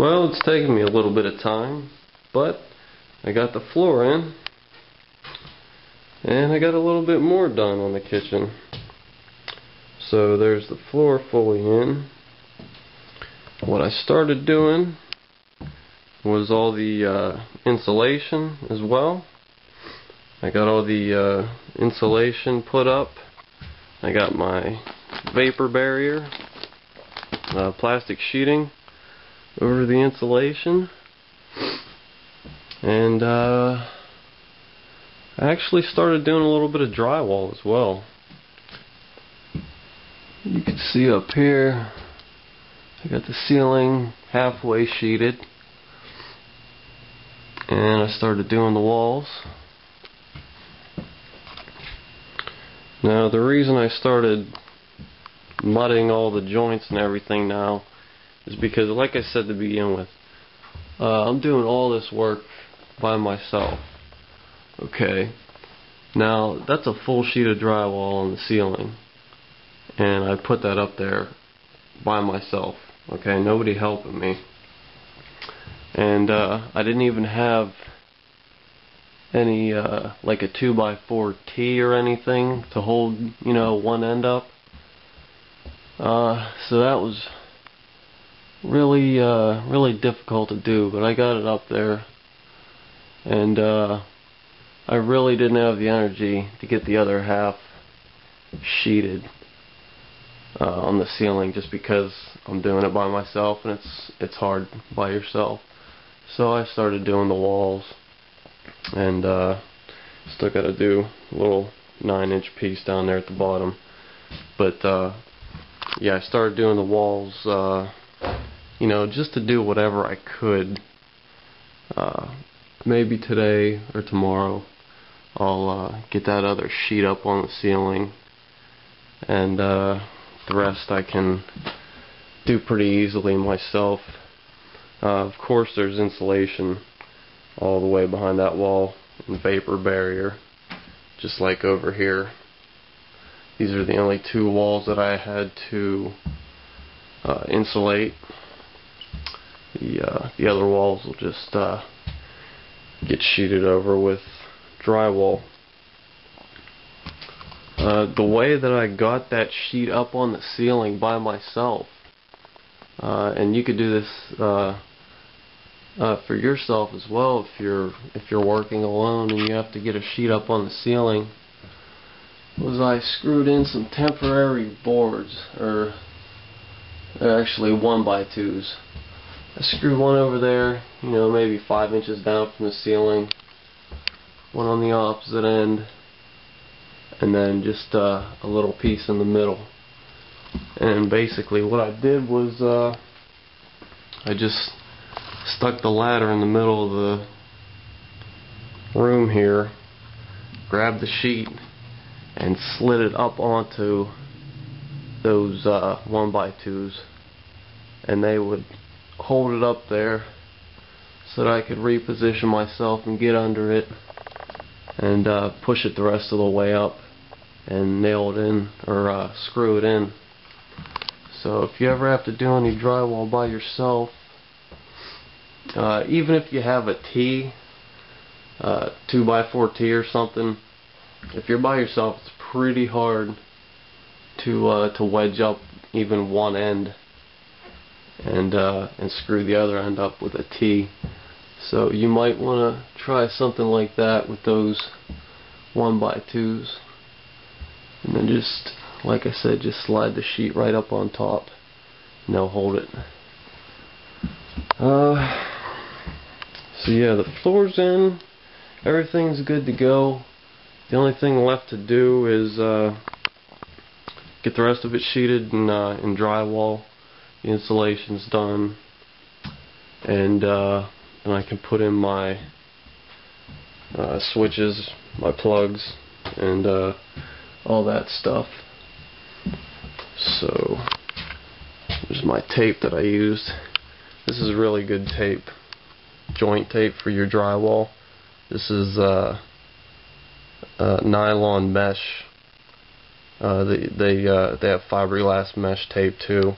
Well, it's taken me a little bit of time, but I got the floor in, and I got a little bit more done on the kitchen. So there's the floor fully in. What I started doing was all the insulation as well. I got all the insulation put up. I got my vapor barrier, plastic sheeting over the insulation, and I actually started doing a little bit of drywall as well. You can see up here I got the ceiling halfway sheeted, and I started doing the walls. Now the reason I started mudding all the joints and everything now is because, like I said to begin with, I'm doing all this work by myself. Okay, now that's a full sheet of drywall on the ceiling, and I put that up there by myself. Okay, nobody helping me, and I didn't even have any like a 2x4 T or anything to hold, you know, one end up. So that was really really difficult to do, but I got it up there, and I really didn't have the energy to get the other half sheeted on the ceiling, just because I'm doing it by myself, and it's hard by yourself. So I started doing the walls, and still got to do a little 9-inch piece down there at the bottom. But yeah, I started doing the walls, you know, just to do whatever I could. Maybe today or tomorrow I'll get that other sheet up on the ceiling, and the rest I can do pretty easily myself. Of course, there's insulation all the way behind that wall and vapor barrier, just like over here. These are the only two walls that I had to insulate. The other walls will just get sheeted over with drywall. The way that I got that sheet up on the ceiling by myself, and you could do this for yourself as well if you're working alone and you have to get a sheet up on the ceiling, was I screwed in some temporary boards, or they're actually 1x2s. I screwed one over there, you know, maybe 5 inches down from the ceiling, one on the opposite end, and then just a little piece in the middle. And basically what I did was I just stuck the ladder in the middle of the room here, grabbed the sheet, and slid it up onto those 1x2s, and they would hold it up there so that I could reposition myself and get under it and push it the rest of the way up and nail it in, or screw it in. So if you ever have to do any drywall by yourself, even if you have a T, 2x4 T or something, if you're by yourself, it's pretty hard to wedge up even one end and screw the other end up with a T. So you might want to try something like that with those 1x2s, and then just, like I said, just slide the sheet right up on top and they'll hold it. So yeah, the floor's in, everything's good to go. The only thing left to do is get the rest of it sheeted in drywall. The insulation's done, and then I can put in my switches, my plugs, and all that stuff. So there's my tape that I used. This is really good tape, joint tape for your drywall. This is nylon mesh. They have fiberglass mesh tape too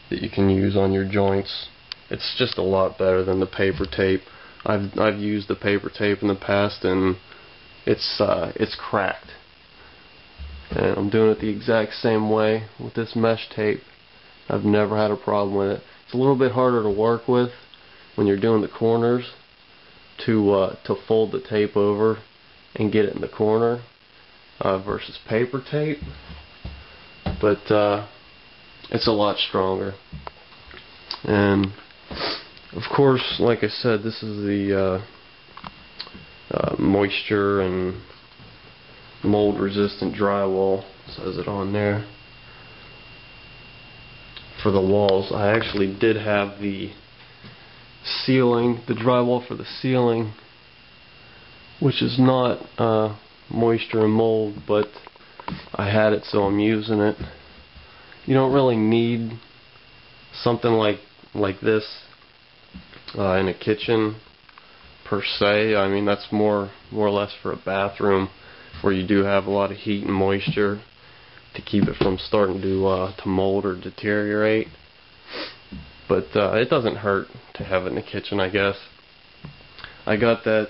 that you can use on your joints. it's just a lot better than the paper tape. I've used the paper tape in the past, and it's cracked. And I'm doing it the exact same way with this mesh tape. I've never had a problem with it. It's a little bit harder to work with when you're doing the corners to fold the tape over and get it in the corner versus paper tape, but it's a lot stronger. And of course, like I said, this is the moisture and mold resistant drywall, says it on there. For the walls, I actually did have the ceiling, the drywall for the ceiling, which is not moisture and mold, but I had it, so I'm using it. You don't really need something like this in a kitchen per se. I mean, that's more or less for a bathroom where you do have a lot of heat and moisture to keep it from starting to mold or deteriorate. But it doesn't hurt to have it in the kitchen, I guess. I got that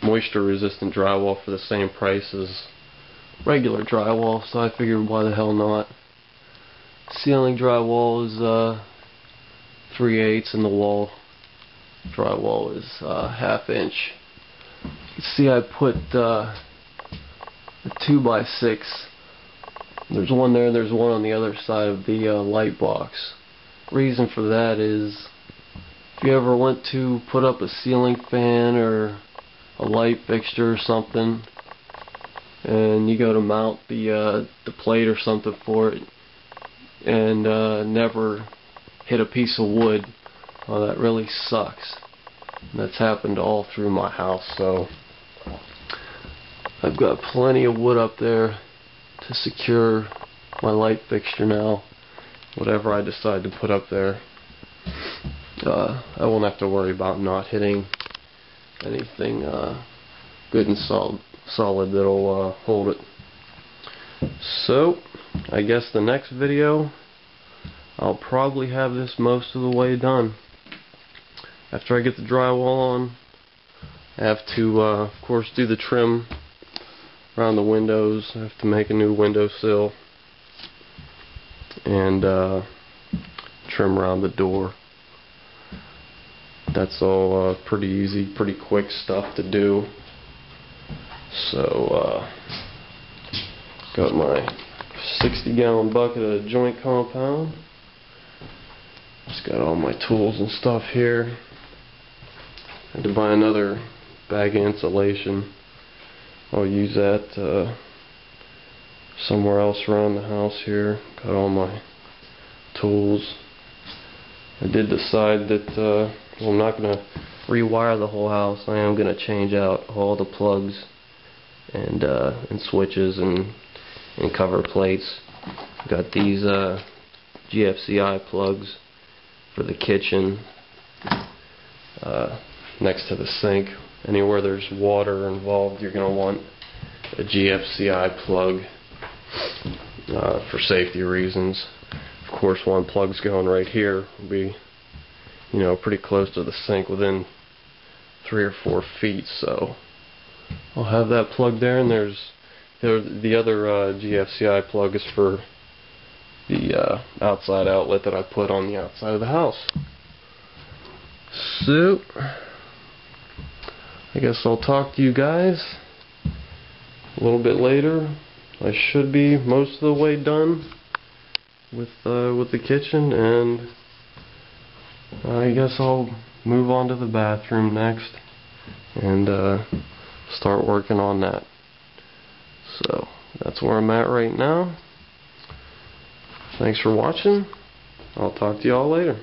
moisture resistant drywall for the same price as regular drywall, so I figured why the hell not. Ceiling drywall is 3/8 and the wall drywall is 1/2 inch. You can see I put a 2x6. There's one there and there's one on the other side of the light box. Reason for that is if you ever went to put up a ceiling fan or a light fixture or something, and you go to mount the plate or something for it, and never hit a piece of wood, well, that really sucks. And that's happened all through my house, so I've got plenty of wood up there to secure my light fixture now. Whatever I decide to put up there, I won't have to worry about not hitting anything good and solid that'll hold it. So I guess the next video I'll probably have this most of the way done. After I get the drywall on, I have to of course do the trim around the windows. I have to make a new windowsill and trim around the door. That's all pretty easy, pretty quick stuff to do. So got my 60-gallon bucket of joint compound. Just got all my tools and stuff here. Had to buy another bag of insulation. I'll use that somewhere else around the house here. Got all my tools. I did decide that well, I'm not going to rewire the whole house. I am going to change out all the plugs and switches and cover plates. Got these GFCI plugs for the kitchen next to the sink. Anywhere there's water involved, you're going to want a GFCI plug for safety reasons. Of course, one plug's going right here. Will be, you know, pretty close to the sink, within 3 or 4 feet. So I'll have that plug there, and there's the other GFCI plug is for the outside outlet that I put on the outside of the house. So I guess I'll talk to you guys a little bit later. I should be most of the way done with the kitchen, and I guess I'll move on to the bathroom next and start working on that. So that's where I'm at right now. Thanks for watching. I'll talk to you all later.